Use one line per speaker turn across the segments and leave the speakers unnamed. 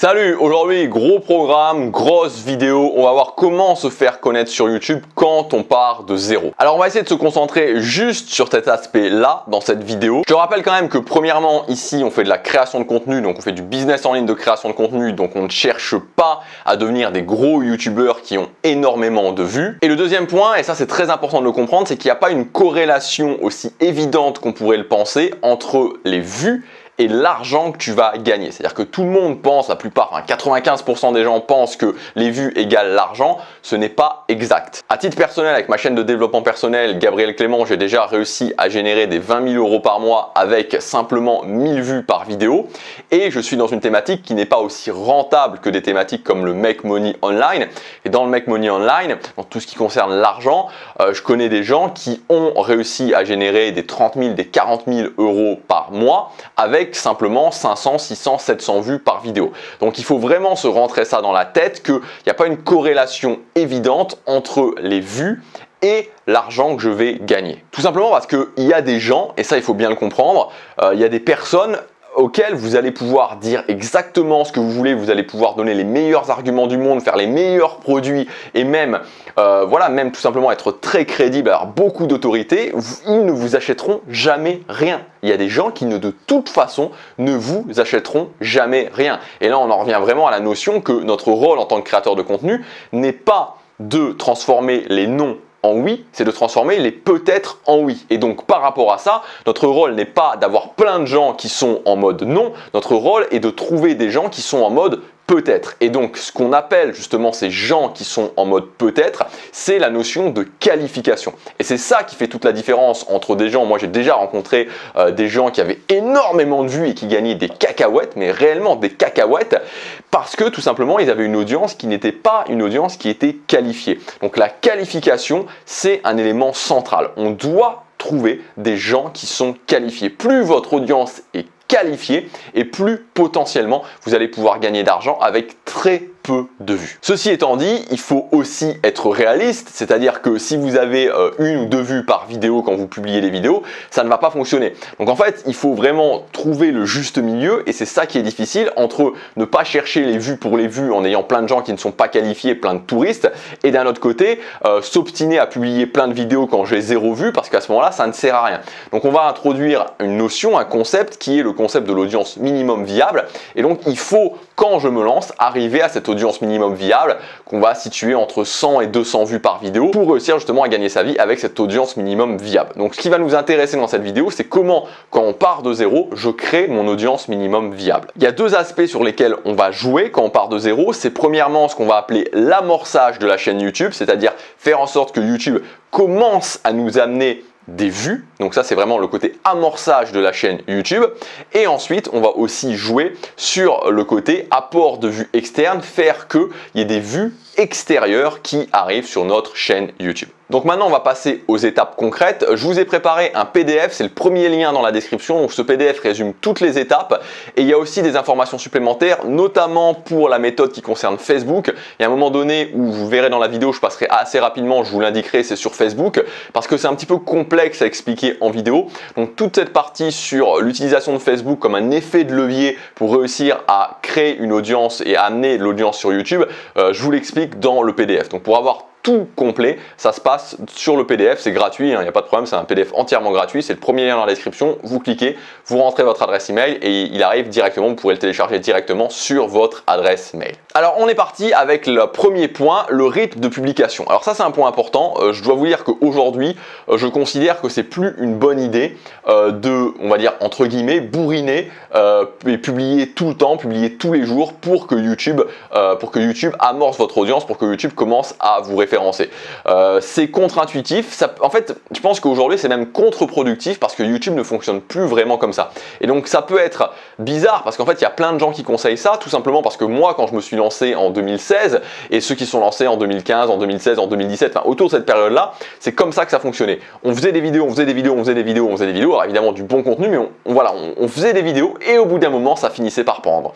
Salut, aujourd'hui gros programme, grosse vidéo, on va voir comment se faire connaître sur YouTube quand on part de zéro. Alors on va essayer de se concentrer juste sur cet aspect là dans cette vidéo. Je te rappelle quand même que premièrement ici on fait de la création de contenu, donc on fait du business en ligne de création de contenu, donc on ne cherche pas à devenir des gros youtubeurs qui ont énormément de vues. Et le deuxième point, et ça c'est très important de le comprendre, c'est qu'il n'y a pas une corrélation aussi évidente qu'on pourrait le penser entre les vues et l'argent que tu vas gagner. C'est-à-dire que tout le monde pense, la plupart, 95% des gens pensent que les vues égale l'argent. Ce n'est pas exact. À titre personnel, avec ma chaîne de développement personnel, Gabriel Clément, j'ai déjà réussi à générer des 20 000 € par mois avec simplement 1000 vues par vidéo. Et je suis dans une thématique qui n'est pas aussi rentable que des thématiques comme le Make Money Online. Et dans le Make Money Online, dans tout ce qui concerne l'argent, je connais des gens qui ont réussi à générer des 30 000, des 40 000 € par mois avec simplement 500, 600, 700 vues par vidéo. Donc il faut vraiment se rentrer ça dans la tête qu'il n'y a pas une corrélation évidente entre les vues et l'argent que je vais gagner. Tout simplement parce qu'il y a des gens, et ça il faut bien le comprendre, il y a des personnes auxquels vous allez pouvoir dire exactement ce que vous voulez, vous allez pouvoir donner les meilleurs arguments du monde, faire les meilleurs produits et même, même tout simplement être très crédible, avoir beaucoup d'autorité, ils ne vous achèteront jamais rien. Il y a des gens qui de toute façon ne vous achèteront jamais rien. Et là on en revient vraiment à la notion que notre rôle en tant que créateur de contenu n'est pas de transformer les non en oui, c'est de transformer les peut-être en oui. Et donc par rapport à ça, notre rôle n'est pas d'avoir plein de gens qui sont en mode non, notre rôle est de trouver des gens qui sont en mode peut-être. Et donc ce qu'on appelle justement ces gens qui sont en mode peut-être, c'est la notion de qualification. Et c'est ça qui fait toute la différence entre des gens, moi j'ai déjà rencontré des gens qui avaient énormément de vues et qui gagnaient des cacahuètes, mais réellement des cacahuètes, parce que tout simplement ils avaient une audience qui n'était pas une audience qui était qualifiée. Donc la qualification, c'est un élément central. On doit trouver des gens qui sont qualifiés. Plus votre audience est qualifié et plus potentiellement vous allez pouvoir gagner d'argent avec très peu de vues. Ceci étant dit, il faut aussi être réaliste, c'est-à-dire que si vous avez une ou deux vues par vidéo quand vous publiez les vidéos, ça ne va pas fonctionner. Donc en fait, il faut vraiment trouver le juste milieu et c'est ça qui est difficile entre ne pas chercher les vues pour les vues en ayant plein de gens qui ne sont pas qualifiés, plein de touristes, et d'un autre côté, s'obstiner à publier plein de vidéos quand j'ai zéro vue parce qu'à ce moment-là, ça ne sert à rien. Donc on va introduire une notion, un concept qui est le concept de l'audience minimum viable et donc il faut, quand je me lance, arriver à cette audience minimum viable qu'on va situer entre 100 et 200 vues par vidéo pour réussir justement à gagner sa vie avec cette audience minimum viable. Donc ce qui va nous intéresser dans cette vidéo, c'est comment, quand on part de zéro, je crée mon audience minimum viable. Il y a deux aspects sur lesquels on va jouer quand on part de zéro. C'est premièrement ce qu'on va appeler l'amorçage de la chaîne YouTube, c'est-à-dire faire en sorte que YouTube commence à nous amener des vues, donc ça c'est vraiment le côté amorçage de la chaîne YouTube. Et ensuite on va aussi jouer sur le côté apport de vues externes, faire qu'il y ait des vues extérieures qui arrivent sur notre chaîne YouTube. Donc maintenant on va passer aux étapes concrètes. Je vous ai préparé un PDF, c'est le premier lien dans la description. Donc ce PDF résume toutes les étapes et il y a aussi des informations supplémentaires, notamment pour la méthode qui concerne Facebook. Il y a un moment donné où vous verrez dans la vidéo, je passerai assez rapidement, je vous l'indiquerai, c'est sur Facebook parce que c'est un petit peu complexe à expliquer en vidéo. Donc toute cette partie sur l'utilisation de Facebook comme un effet de levier pour réussir à créer une audience et à amener l'audience sur YouTube, je vous l'explique dans le PDF. Donc pour avoir tout complet, ça se passe sur le PDF, c'est gratuit, il n'y a pas de problème, c'est un PDF entièrement gratuit, c'est le premier lien dans la description, vous cliquez, vous rentrez votre adresse email et il arrive directement, vous pourrez le télécharger directement sur votre adresse mail. Alors on est parti avec le premier point, le rythme de publication. Alors ça c'est un point important, je dois vous dire qu'aujourd'hui je considère que c'est plus une bonne idée de, on va dire entre guillemets, bourriner et publier tout le temps, publier tous les jours pour que YouTube amorce votre audience, pour que YouTube commence à vous référencer. C'est contre-intuitif, en fait je pense qu'aujourd'hui c'est même contre-productif parce que YouTube ne fonctionne plus vraiment comme ça. Et donc ça peut être bizarre parce qu'en fait il y a plein de gens qui conseillent ça, tout simplement parce que moi quand je me suis lancé en 2016 et ceux qui sont lancés en 2015, en 2016, en 2017, enfin autour de cette période-là, c'est comme ça que ça fonctionnait. On faisait des vidéos, on faisait des vidéos, on faisait des vidéos, on faisait des vidéos, alors évidemment du bon contenu, mais on faisait des vidéos et au bout d'un moment ça finissait par prendre.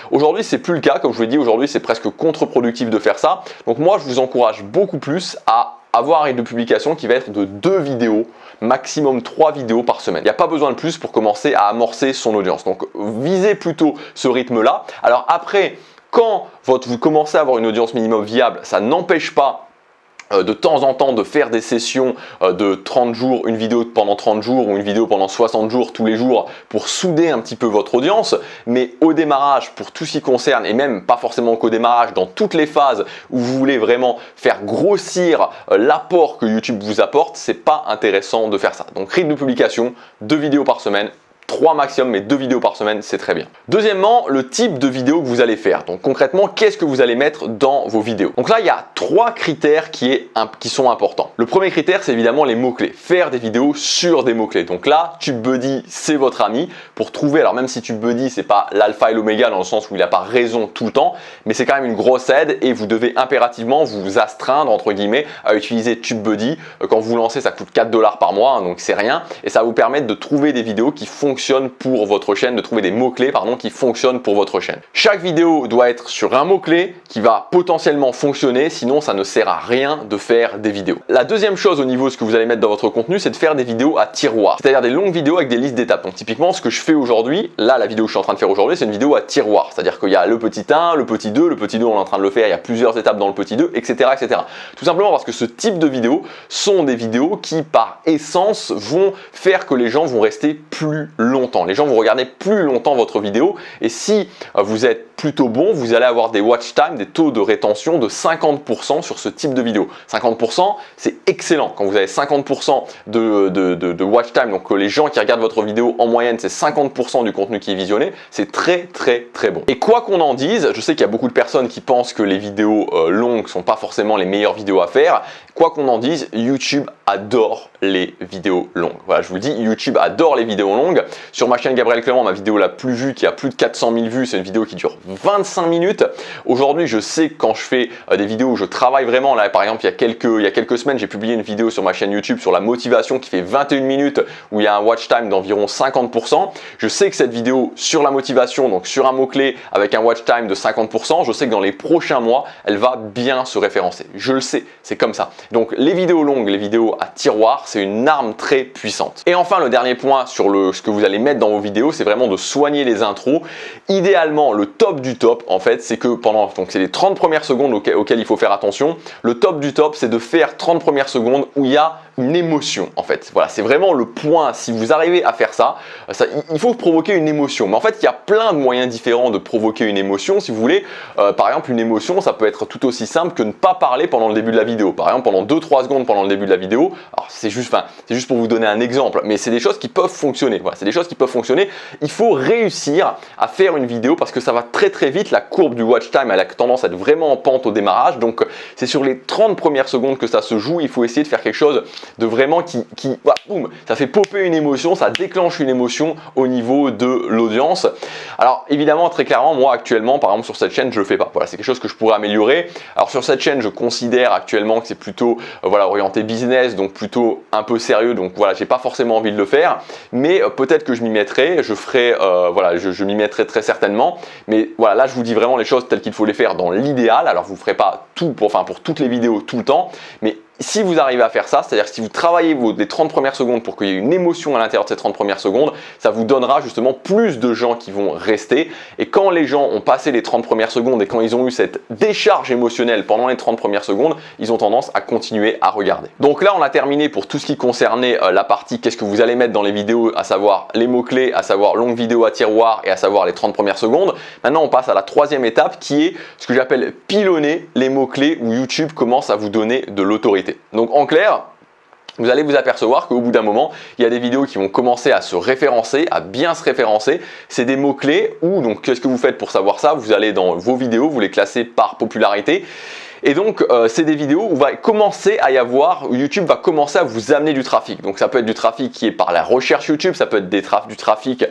Aujourd'hui c'est plus le cas, comme je vous l'ai dit, aujourd'hui c'est presque contre-productif de faire ça. Donc moi je vous encourage beaucoup plus à avoir un rythme de publication qui va être de 2 vidéos, maximum 3 vidéos par semaine. Il n'y a pas besoin de plus pour commencer à amorcer son audience. Donc visez plutôt ce rythme-là. Alors après, quand vous commencez à avoir une audience minimum viable, ça n'empêche pas de temps en temps de faire des sessions de 30 jours, une vidéo pendant 30 jours ou une vidéo pendant 60 jours tous les jours pour souder un petit peu votre audience. Mais au démarrage, pour tout ce qui concerne, et même pas forcément qu'au démarrage, dans toutes les phases où vous voulez vraiment faire grossir l'apport que YouTube vous apporte, c'est pas intéressant de faire ça. Donc rythme de publication, 2 vidéos par semaine. 3 maximum, mais 2 vidéos par semaine, c'est très bien. Deuxièmement, le type de vidéo que vous allez faire. Donc concrètement, qu'est-ce que vous allez mettre dans vos vidéos? Donc là, il y a 3 critères qui sont importants. Le premier critère, c'est évidemment les mots-clés. Faire des vidéos sur des mots-clés. Donc là, TubeBuddy, c'est votre ami pour trouver, alors même si TubeBuddy, c'est pas l'alpha et l'oméga dans le sens où il n'a pas raison tout le temps, mais c'est quand même une grosse aide et vous devez impérativement vous astreindre, entre guillemets, à utiliser TubeBuddy. Quand vous lancez, ça coûte 4 $ par mois, hein, donc c'est rien. Et ça va vous permettre de trouver des vidéos qui fonctionnent pour votre chaîne, de trouver des mots-clés qui fonctionnent pour votre chaîne. Chaque vidéo doit être sur un mot-clé qui va potentiellement fonctionner, sinon ça ne sert à rien de faire des vidéos. La deuxième chose au niveau de ce que vous allez mettre dans votre contenu, c'est de faire des vidéos à tiroir, c'est-à-dire des longues vidéos avec des listes d'étapes. Donc typiquement ce que je fais aujourd'hui, là la vidéo que je suis en train de faire aujourd'hui, c'est une vidéo à tiroir, c'est-à-dire qu'il y a le petit 1, le petit 2, le petit 2 on est en train de le faire, il y a plusieurs étapes dans le petit 2, etc. etc. Tout simplement parce que ce type de vidéos sont des vidéos qui par essence vont faire que les gens vont rester plus longtemps. Les gens vont regarder plus longtemps votre vidéo et si vous êtes plutôt bon, vous allez avoir des watch time, des taux de rétention de 50% sur ce type de vidéo. 50%, c'est excellent. Quand vous avez 50% de watch time, donc que les gens qui regardent votre vidéo en moyenne, c'est 50% du contenu qui est visionné, c'est très très très bon. Et quoi qu'on en dise, je sais qu'il y a beaucoup de personnes qui pensent que les vidéos longues sont pas forcément les meilleures vidéos à faire. Quoi qu'on en dise, YouTube adore les vidéos longues. Voilà, je vous le dis, YouTube adore les vidéos longues. Sur ma chaîne Gabriel Clément, ma vidéo la plus vue, qui a plus de 400 000 vues, c'est une vidéo qui dure 25 minutes. Aujourd'hui, je sais que quand je fais des vidéos où je travaille vraiment, là par exemple, il y a quelques semaines, j'ai publié une vidéo sur ma chaîne YouTube sur la motivation qui fait 21 minutes, où il y a un watch time d'environ 50%. Je sais que cette vidéo sur la motivation, donc sur un mot-clé avec un watch time de 50%, je sais que dans les prochains mois, elle va bien se référencer. Je le sais, c'est comme ça. Donc les vidéos longues, les vidéos à tiroir, c'est une arme très puissante. Et enfin, le dernier point sur ce que vous allez mettre dans vos vidéos, c'est vraiment de soigner les intros. Idéalement, le top du top, en fait, c'est que c'est les 30 premières secondes auxquelles il faut faire attention. Le top du top, c'est de faire 30 premières secondes où il y a une émotion, en fait. Voilà, c'est vraiment le point. Si vous arrivez à faire ça, il faut provoquer une émotion. Mais en fait, il y a plein de moyens différents de provoquer une émotion. Si vous voulez, par exemple, une émotion, ça peut être tout aussi simple que ne pas parler pendant le début de la vidéo. Par exemple, pendant 2-3 secondes pendant le début de la vidéo. Alors, c'est juste pour vous donner un exemple, mais c'est des choses qui peuvent fonctionner. Voilà, c'est des choses qui peuvent fonctionner. Il faut réussir à faire une vidéo parce que ça va très très vite. La courbe du watch time, elle a tendance à être vraiment en pente au démarrage. Donc, c'est sur les 30 premières secondes que ça se joue. Il faut essayer de faire quelque chose de vraiment boum, ça fait popper une émotion, ça déclenche une émotion au niveau de l'audience. Alors évidemment, très clairement, moi actuellement, par exemple sur cette chaîne, je le fais pas. Voilà, c'est quelque chose que je pourrais améliorer. Alors sur cette chaîne, je considère actuellement que c'est plutôt orienté business, donc plutôt un peu sérieux. Donc voilà, j'ai pas forcément envie de le faire, mais peut-être que je m'y mettrai. Je ferai, je m'y mettrai très certainement. Mais voilà, là je vous dis vraiment les choses telles qu'il faut les faire dans l'idéal. Alors vous ferez pas tout pour toutes les vidéos tout le temps, mais si vous arrivez à faire ça, c'est-à-dire que si vous travaillez les 30 premières secondes pour qu'il y ait une émotion à l'intérieur de ces 30 premières secondes, ça vous donnera justement plus de gens qui vont rester. Et quand les gens ont passé les 30 premières secondes et quand ils ont eu cette décharge émotionnelle pendant les 30 premières secondes, ils ont tendance à continuer à regarder. Donc là, on a terminé pour tout ce qui concernait la partie qu'est-ce que vous allez mettre dans les vidéos, à savoir les mots-clés, à savoir longue vidéo à tiroir et à savoir les 30 premières secondes. Maintenant, on passe à la troisième étape qui est ce que j'appelle pilonner les mots-clés où YouTube commence à vous donner de l'autorité. Donc en clair, vous allez vous apercevoir qu'au bout d'un moment, il y a des vidéos qui vont commencer à se référencer, à bien se référencer. C'est des mots-clés où, donc qu'est-ce que vous faites pour savoir ça? Vous allez dans vos vidéos, vous les classez par popularité. Et donc, c'est des vidéos où YouTube va commencer à vous amener du trafic. Donc, ça peut être du trafic qui est par la recherche YouTube, ça peut être du trafic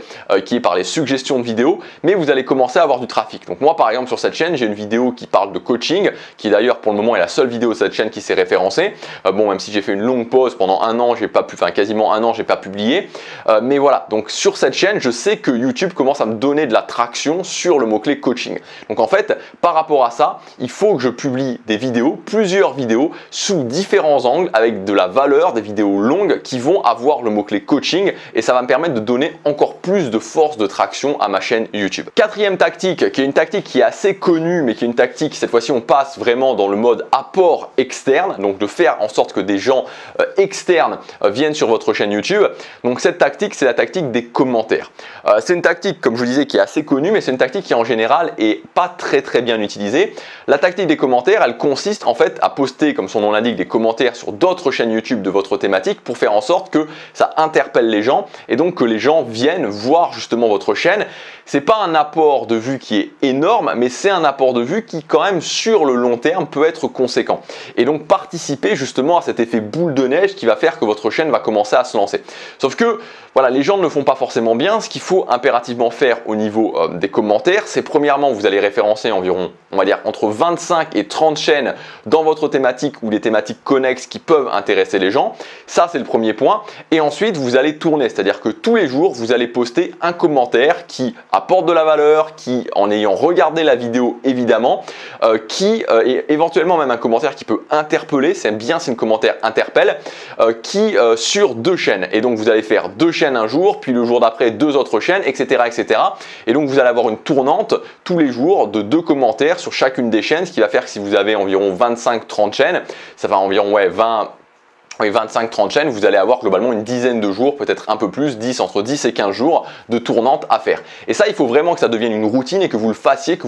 qui est par les suggestions de vidéos, mais vous allez commencer à avoir du trafic. Donc, moi, par exemple, sur cette chaîne, j'ai une vidéo qui parle de coaching, qui d'ailleurs, pour le moment, est la seule vidéo de cette chaîne qui s'est référencée. Même si j'ai fait une longue pause pendant un an, quasiment un an, j'ai pas publié. Mais voilà, donc sur cette chaîne, je sais que YouTube commence à me donner de la traction sur le mot-clé coaching. Donc, en fait, par rapport à ça, il faut que je publie des vidéos, plusieurs vidéos sous différents angles avec de la valeur, des vidéos longues qui vont avoir le mot-clé coaching et ça va me permettre de donner encore plus de force de traction à ma chaîne YouTube. Quatrième tactique, qui est une tactique qui est assez connue mais qui est une tactique, cette fois-ci on passe vraiment dans le mode apport externe, donc de faire en sorte que des gens externes viennent sur votre chaîne YouTube. Donc cette tactique, c'est la tactique des commentaires. C'est une tactique, comme je vous disais, qui est assez connue, mais c'est une tactique qui en général est pas très bien utilisée. La tactique des commentaires, elle consiste en fait à poster, comme son nom l'indique, des commentaires sur d'autres chaînes YouTube de votre thématique pour faire en sorte que ça interpelle les gens et donc que les gens viennent voir justement votre chaîne. C'est pas un apport de vues qui est énorme, mais c'est un apport de vues qui quand même sur le long terme peut être conséquent. Et donc participer justement à cet effet boule de neige qui va faire que votre chaîne va commencer à se lancer. Sauf que voilà, les gens ne le font pas forcément bien. Ce qu'il faut impérativement faire au niveau des commentaires, c'est premièrement, vous allez référencer environ, on va dire, entre 25 et 30 chaînes dans votre thématique ou des thématiques connexes qui peuvent intéresser les gens. Ça, c'est le premier point. Et ensuite, vous allez tourner, c'est-à-dire que tous les jours, vous allez poster un commentaire qui apporte de la valeur, qui, en ayant regardé la vidéo évidemment, et éventuellement même un commentaire qui peut interpeller, c'est bien si un commentaire interpelle, sur 2 chaînes. Et donc, vous allez faire 2 chaînes un jour, puis le jour d'après 2 autres chaînes, etc., etc. Et donc vous allez avoir une tournante tous les jours de 2 commentaires sur chacune des chaînes, ce qui va faire que si vous avez environ 25-30 chaînes, ça va environ 25-30 chaînes, vous allez avoir globalement une dizaine de jours, peut-être un peu plus, entre 10 et 15 jours de tournante à faire. Et ça, il faut vraiment que ça devienne une routine et que vous le fassiez,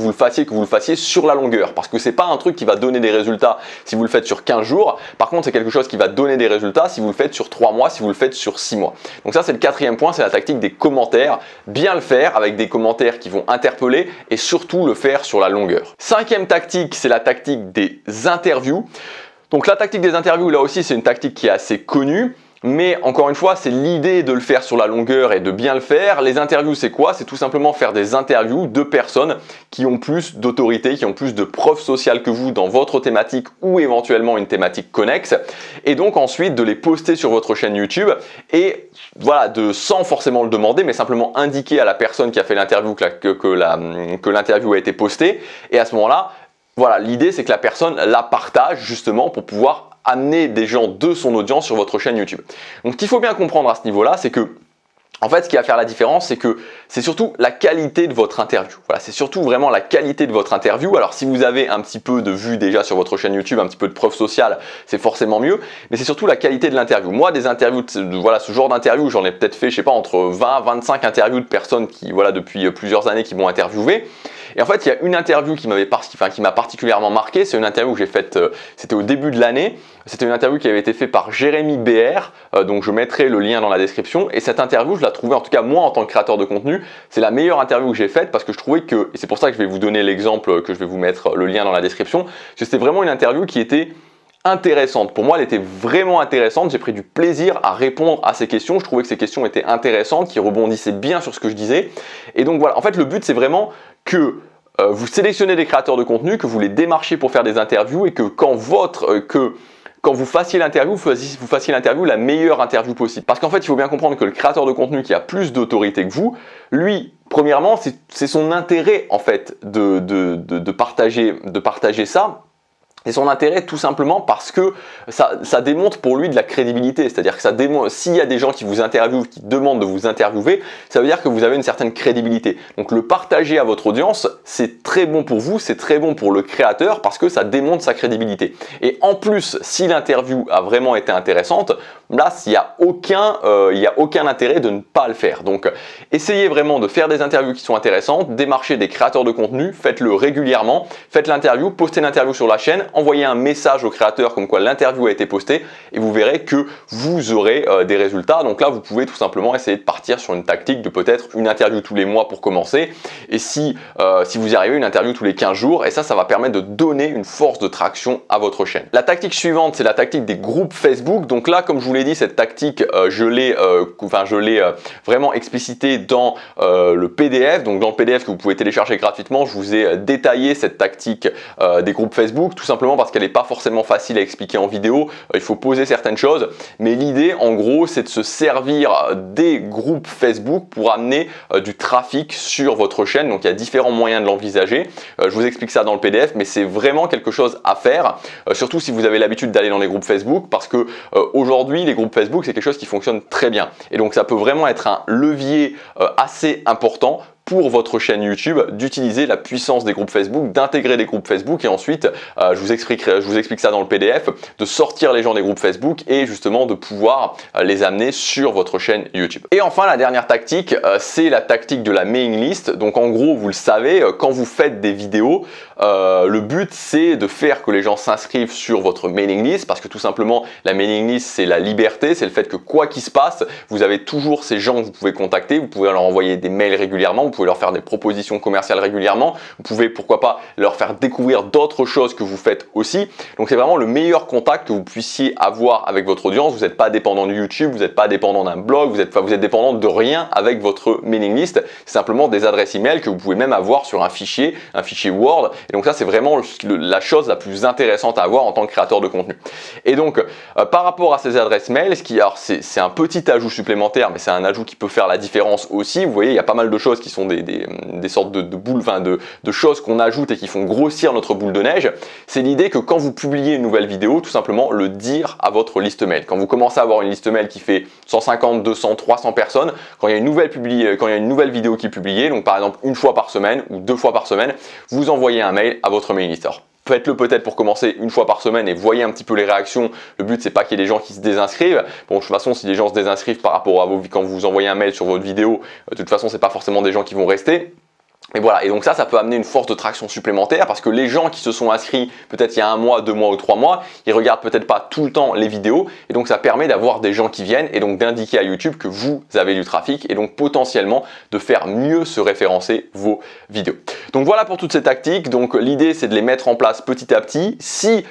sur la longueur. Parce que c'est pas un truc qui va donner des résultats si vous le faites sur 15 jours. Par contre, c'est quelque chose qui va donner des résultats si vous le faites sur 3 mois, si vous le faites sur 6 mois. Donc ça, c'est le 4e point, c'est la tactique des commentaires. Bien le faire avec des commentaires qui vont interpeller et surtout le faire sur la longueur. 5e tactique, c'est la tactique des interviews. Donc la tactique des interviews, là aussi, c'est une tactique qui est assez connue. Mais encore une fois, c'est l'idée de le faire sur la longueur et de bien le faire. Les interviews, c'est quoi? C'est tout simplement faire des interviews de personnes qui ont plus d'autorité, qui ont plus de preuves sociales que vous dans votre thématique ou éventuellement une thématique connexe. Et donc ensuite de les poster sur votre chaîne YouTube et voilà, sans forcément le demander, mais simplement indiquer à la personne qui a fait l'interview que l'interview a été postée. Et à ce moment-là, voilà, l'idée c'est que la personne la partage justement pour pouvoir amener des gens de son audience sur votre chaîne YouTube. Donc ce qu'il faut bien comprendre à ce niveau-là, c'est que en fait, ce qui va faire la différence, c'est que c'est surtout la qualité de votre interview. Voilà, c'est surtout vraiment la qualité de votre interview. Alors, si vous avez un petit peu de vues déjà sur votre chaîne YouTube, un petit peu de preuves sociales, c'est forcément mieux. Mais c'est surtout la qualité de l'interview. Moi, des interviews, voilà, ce genre d'interview, j'en ai peut-être fait, je sais pas, entre 20, 25 interviews de personnes qui, voilà, depuis plusieurs années, qui m'ont interviewé. Et en fait, il y a une interview qui m'a particulièrement marqué. C'est une interview que j'ai faite, c'était au début de l'année. C'était une interview qui avait été faite par Jérémy BR, donc je mettrai le lien dans la description. Et cette interview, je la trouvais, en tout cas moi en tant que créateur de contenu, c'est la meilleure interview que j'ai faite parce que je trouvais que, et c'est pour ça que je vais vous donner l'exemple, que je vais vous mettre le lien dans la description, parce que c'était vraiment une interview qui était intéressante. Pour moi, elle était vraiment intéressante. J'ai pris du plaisir à répondre à ces questions. Je trouvais que ces questions étaient intéressantes, qui rebondissaient bien sur ce que je disais. Et donc voilà, en fait, le but, c'est vraiment que vous sélectionnez des créateurs de contenu, que vous les démarchez pour faire des interviews et que quand vous fassiez l'interview, vous fassiez l'interview la meilleure interview possible. Parce qu'en fait, il faut bien comprendre que le créateur de contenu qui a plus d'autorité que vous, lui, premièrement, c'est son intérêt en fait de partager ça. Et son intérêt tout simplement parce que ça démontre pour lui de la crédibilité, c'est-à-dire que ça démontre, s'il y a des gens qui vous interviewent, qui demandent de vous interviewer, ça veut dire que vous avez une certaine crédibilité. Donc le partager à votre audience, c'est très bon pour vous, c'est très bon pour le créateur parce que ça démontre sa crédibilité. Et en plus, si l'interview a vraiment été intéressante, là, il n'y a aucun intérêt de ne pas le faire. Donc essayez vraiment de faire des interviews qui sont intéressantes, démarchez des créateurs de contenu, faites-le régulièrement, faites l'interview, postez l'interview sur la chaîne, envoyez un message au créateur comme quoi l'interview a été postée et vous verrez que vous aurez des résultats. Donc là, vous pouvez tout simplement essayer de partir sur une tactique de peut-être une interview tous les mois pour commencer. Et si vous y arrivez, une interview tous les 15 jours. Et ça va permettre de donner une force de traction à votre chaîne. La tactique suivante, c'est la tactique des groupes Facebook. Donc là, comme je vous l'ai l'ai dit, cette tactique, je l'ai vraiment explicité dans le PDF. Donc dans le PDF que vous pouvez télécharger gratuitement, je vous ai détaillé cette tactique des groupes Facebook, tout simplement parce qu'elle n'est pas forcément facile à expliquer en vidéo. Il faut poser certaines choses, mais l'idée en gros c'est de se servir des groupes Facebook pour amener du trafic sur votre chaîne. Donc il y a différents moyens de l'envisager. Je vous explique ça dans le PDF, mais c'est vraiment quelque chose à faire, surtout si vous avez l'habitude d'aller dans les groupes Facebook, parce que aujourd'hui les groupes Facebook c'est quelque chose qui fonctionne très bien, et donc ça peut vraiment être un levier assez important pour votre chaîne YouTube, d'utiliser la puissance des groupes Facebook, d'intégrer des groupes Facebook, et ensuite je vous explique ça dans le PDF, de sortir les gens des groupes Facebook et justement de pouvoir les amener sur votre chaîne YouTube. Et enfin la dernière tactique, c'est la tactique de la mailing list. Donc en gros, vous le savez, quand vous faites des vidéos, le but c'est de faire que les gens s'inscrivent sur votre mailing list, parce que tout simplement la mailing list c'est la liberté, c'est le fait que quoi qu'il se passe, vous avez toujours ces gens que vous pouvez contacter, vous pouvez leur envoyer des mails régulièrement, vous pouvez leur faire des propositions commerciales régulièrement, vous pouvez pourquoi pas leur faire découvrir d'autres choses que vous faites aussi. Donc c'est vraiment le meilleur contact que vous puissiez avoir avec votre audience. Vous n'êtes pas dépendant de YouTube, vous n'êtes pas dépendant d'un blog, vous êtes dépendant de rien avec votre mailing list. C'est simplement des adresses email que vous pouvez même avoir sur un fichier Word. Et donc ça c'est vraiment la chose la plus intéressante à avoir en tant que créateur de contenu. Et donc par rapport à ces adresses mail, c'est un petit ajout supplémentaire, mais c'est un ajout qui peut faire la différence aussi. Vous voyez, il y a pas mal de choses qui sont des sortes de boules, de choses qu'on ajoute et qui font grossir notre boule de neige. C'est l'idée que quand vous publiez une nouvelle vidéo, tout simplement le dire à votre liste mail. Quand vous commencez à avoir une liste mail qui fait 150, 200, 300 personnes, quand il y a une nouvelle vidéo qui est publiée, donc par exemple une fois par semaine ou 2 fois par semaine, vous envoyez un mail à votre mailing list. Faites-le peut-être pour commencer une fois par semaine et voyez un petit peu les réactions. Le but c'est pas qu'il y ait des gens qui se désinscrivent. Bon, de toute façon, si les gens se désinscrivent par rapport à quand vous envoyez un mail sur votre vidéo, de toute façon c'est pas forcément des gens qui vont rester. Et voilà, et donc ça peut amener une force de traction supplémentaire, parce que les gens qui se sont inscrits peut-être il y a 1 mois, 2 mois ou 3 mois, ils regardent peut-être pas tout le temps les vidéos, et donc ça permet d'avoir des gens qui viennent et donc d'indiquer à YouTube que vous avez du trafic, et donc potentiellement de faire mieux se référencer vos vidéos. Donc voilà pour toutes ces tactiques. Donc l'idée c'est de les mettre en place petit à petit. Si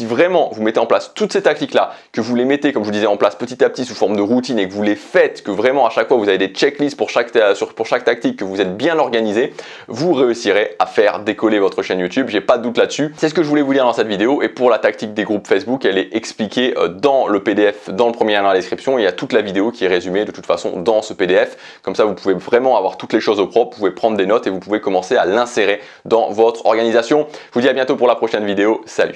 vraiment vous mettez en place toutes ces tactiques là, que vous les mettez comme je vous disais en place petit à petit sous forme de routine, et que vous les faites, que vraiment à chaque fois vous avez des checklists pour chaque tactique, que vous êtes bien organisé, vous réussirez à faire décoller votre chaîne YouTube. J'ai pas de doute là-dessus. C'est ce que je voulais vous dire dans cette vidéo. Et pour la tactique des groupes Facebook, elle est expliquée dans le PDF, dans le premier lien dans la description. Il y a toute la vidéo qui est résumée de toute façon dans ce PDF. Comme ça, vous pouvez vraiment avoir toutes les choses au propre. Vous pouvez prendre des notes et vous pouvez commencer à l'insérer dans votre organisation. Je vous dis à bientôt pour la prochaine vidéo. Salut!